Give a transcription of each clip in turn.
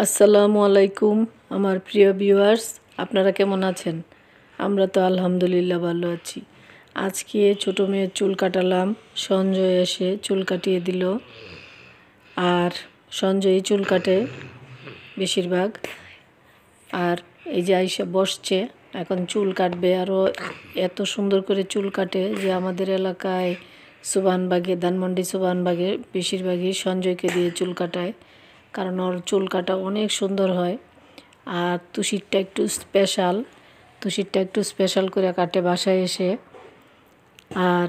আসসালামু আলাইকুম আমার প্রিয় ভিউয়ার্স, আপনারা কেমন আছেন? আমরা তো আলহামদুলিল্লাহ ভালো আছি। আজকে ছোটো মেয়ের চুল কাটালাম। সঞ্জয় এসে চুল কাটিয়ে দিল। আর সঞ্জয়ই চুল কাটে বেশিরভাগ। আর এই যে আইসা বসছে, এখন চুল কাটবে। আরও এত সুন্দর করে চুল কাটে যে আমাদের এলাকায় সুবহানবাগে, ধানমন্ডি সুবহানবাগে বেশিরভাগই সঞ্জয়কে দিয়ে চুল কাটায়, কারণ ওর চুল কাটা অনেক সুন্দর হয়। আর তুষিরটা একটু স্পেশাল করে কাটে বাসায় এসে। আর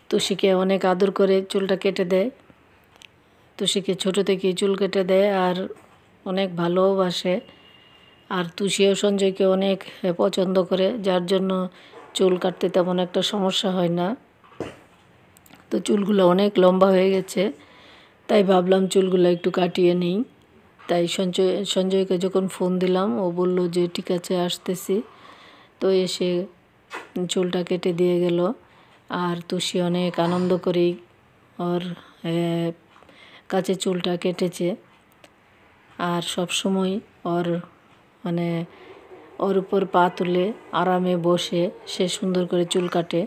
তুষিকে অনেক আদর করে চুলটা কেটে দেয়। তুষিকে ছোটো থেকেই চুল কেটে দেয় আর অনেক ভালোবাসে। আর তুষিও সঞ্জয়কে অনেক পছন্দ করে, যার জন্য চুল কাটতে তেমন একটা সমস্যা হয় না। তো চুলগুলো অনেক লম্বা হয়ে গেছে, তাই ভাবলাম চুলগুলো একটু কাটিয়ে নিই। তাই সঞ্জয়কে যখন ফোন দিলাম, ও বলল যে ঠিক আছে আসতেছি। তো এসে চুলটা কেটে দিয়ে গেল। আর তুষি অনেক আনন্দ করেই ওর কাছে চুলটা কেটেছে। আর সব সময় ওর ওর উপর পা তুলে আরামে বসে সে সুন্দর করে চুল কাটে।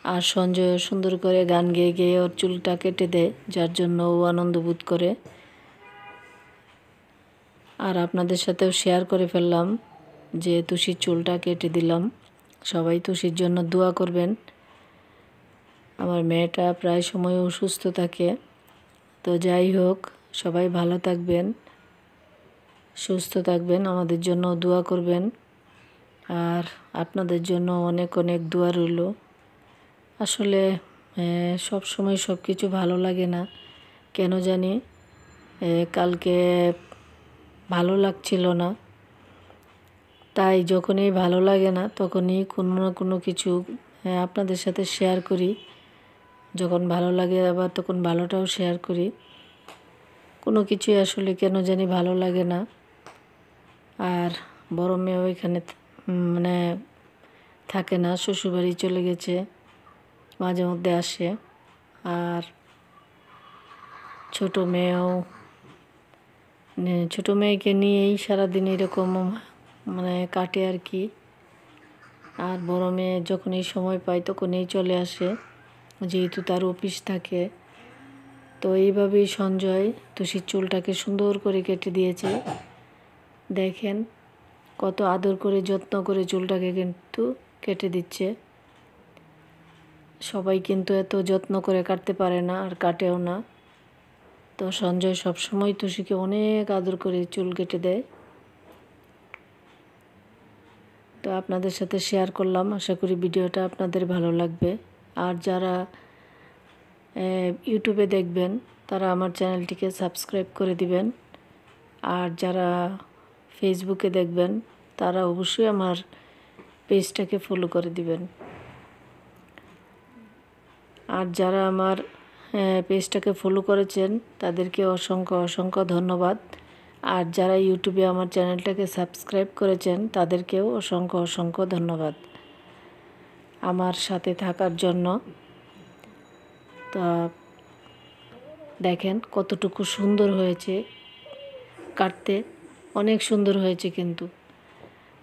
আর সঞ্জয় সুন্দর করে গান গেয়ে গেয়ে ওর চুলটা কেটে দেয়, যার জন্য ও আনন্দ বোধ করে। আর আপনাদের সাথেও শেয়ার করে ফেললাম যে তুষির চুলটা কেটে দিলাম। সবাই তুষির জন্য দোয়া করবেন। আমার মেয়েটা প্রায় সময় অসুস্থ থাকে। তো যাই হোক, সবাই ভালো থাকবেন, সুস্থ থাকবেন, আমাদের জন্য দোয়া করবেন। আর আপনাদের জন্য অনেক অনেক দোয়া রইল। আসলে সব সময় সব কিছু ভালো লাগে না, কেন জানি। কালকে ভালো লাগছিল না, তাই যখনই ভালো লাগে না তখনই কোনো না কোনো কিছু আপনাদের সাথে শেয়ার করি। যখন ভালো লাগে আবার তখন ভালোটাও শেয়ার করি। কোনো কিছুই আসলে কেন জানি ভালো লাগে না। আর বড় মেয়ে ওইখানে থাকে না, শ্বশুরবাড়ি চলে গেছে, মাঝে মধ্যে আসে। আর ছোটো মেয়েকে নিয়েই সারাদিন এরকম কাটে আর কি। আর বড় মেয়ে যখনই সময় পায় তখনই চলে আসে, যেহেতু তার অফিস থাকে। তো এইভাবেই সঞ্জয় তুষির চুলটাকে সুন্দর করে কেটে দিয়েছে। দেখেন কত আদর করে যত্ন করে চুলটাকে কিন্তু কেটে দিচ্ছে। সবাই কিন্তু এত যত্ন করে কাটতে পারে না, আর কাটেও না। তো সঞ্জয় সবসময় তুষিকে অনেক আদর করে চুল কেটে দেয়। তো আপনাদের সাথে শেয়ার করলাম, আশা করি ভিডিওটা আপনাদের ভালো লাগবে। আর যারা ইউটিউবে দেখবেন তারা আমার চ্যানেলটিকে সাবস্ক্রাইব করে দিবেন। আর যারা ফেসবুকে দেখবেন তারা অবশ্যই আমার পেজটাকে ফলো করে দিবেন। আর যারা আমার পেজটাকে ফলো করেছেন তাদেরকে অসংখ্য অসংখ্য ধন্যবাদ। আর যারা ইউটিউবে আমার চ্যানেলটাকে সাবস্ক্রাইব করেছেন তাদেরকেও অসংখ্য অসংখ্য ধন্যবাদ আমার সাথে থাকার জন্য। তা দেখেন কতটুকু সুন্দর হয়েছে কাটতে, অনেক সুন্দর হয়েছে কিন্তু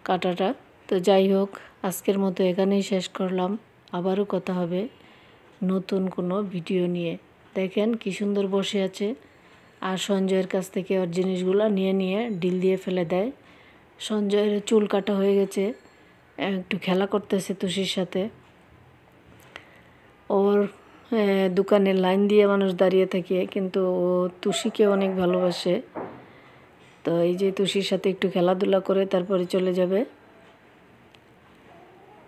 কাটাটা। তো যাই হোক, আজকের মতো এখানেই শেষ করলাম। আবারও কথা হবে নতুন কোনো ভিডিও নিয়ে। দেখেন কি সুন্দর বসে আছে। আর সঞ্জয়ের কাছ থেকে ওর জিনিসগুলো নিয়ে নিয়ে ডিল দিয়ে ফেলে দেয়। সঞ্জয়ের চুল কাটা হয়ে গেছে, একটু খেলা করতেছে তুষির সাথে। ওর দোকানে লাইন দিয়ে মানুষ দাঁড়িয়ে থাকে, কিন্তু ও তুষিকে অনেক ভালোবাসে। তো এই যে তুষির সাথে একটু খেলাধুলা করে তারপরে চলে যাবে।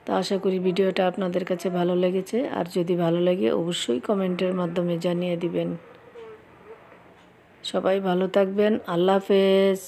তো আশা করি ভিডিওটা আপনাদের কাছে ভালো লেগেছে। আর যদি ভালো লাগে অবশ্যই কমেন্টের মাধ্যমে জানিয়ে দিবেন। সবাই ভালো থাকবেন। আল্লাহ হাফেজ।